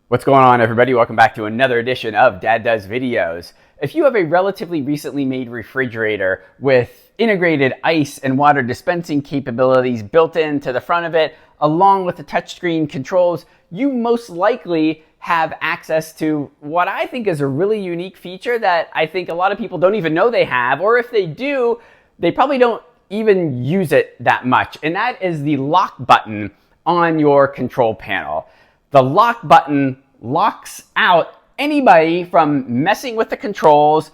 What's going on, everybody? Welcome back to another edition of Dad Does Videos. If you have a relatively recently made refrigerator with integrated ice and water dispensing capabilities built into the front of it, along with the touchscreen controls, you most likely have access to what I think is a really unique feature that I think a lot of people don't even know they have, or if they do, they probably don't even use it that much, and that is the lock button on your control panel. The lock button locks out anybody from messing with the controls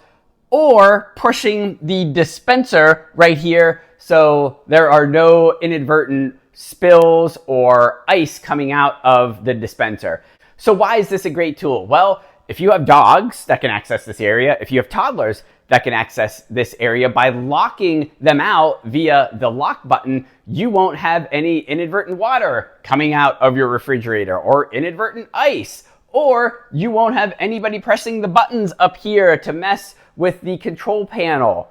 or pushing the dispenser right here, so there are no inadvertent spills or ice coming out of the dispenser. So why is this a great tool? Well, if you have dogs that can access this area, if you have toddlers that can access this area, by locking them out via the lock button, you won't have any inadvertent water coming out of your refrigerator or inadvertent ice, or you won't have anybody pressing the buttons up here to mess with the control panel.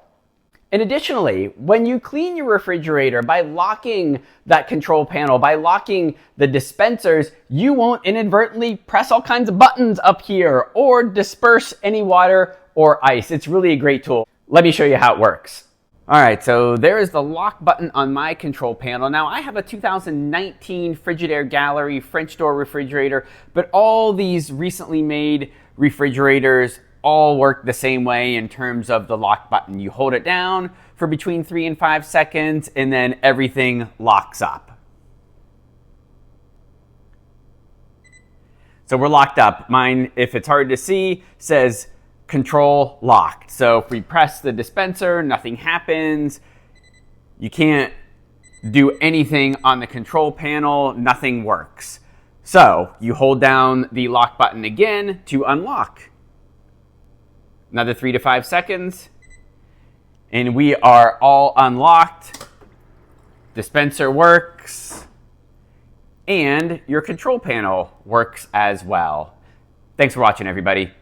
And additionally, when you clean your refrigerator by locking that control panel, by locking the dispensers, you won't inadvertently press all kinds of buttons up here or disperse any water or ice. It's really a great tool. Let me show you how it works. All right, so there is the lock button on my control panel. Now, I have a 2019 Frigidaire Gallery French door refrigerator, but all these recently made refrigerators all work the same way in terms of the lock button. You hold it down for between 3 and 5 seconds, and then everything locks up. So we're locked up. Mine, if it's hard to see, says control locked. So if we press the dispenser, nothing happens. You can't do anything on the control panel, nothing works. So you hold down the lock button again to unlock. Another 3 to 5 seconds, and we are all unlocked. Dispenser works, and your control panel works as well. Thanks for watching, everybody.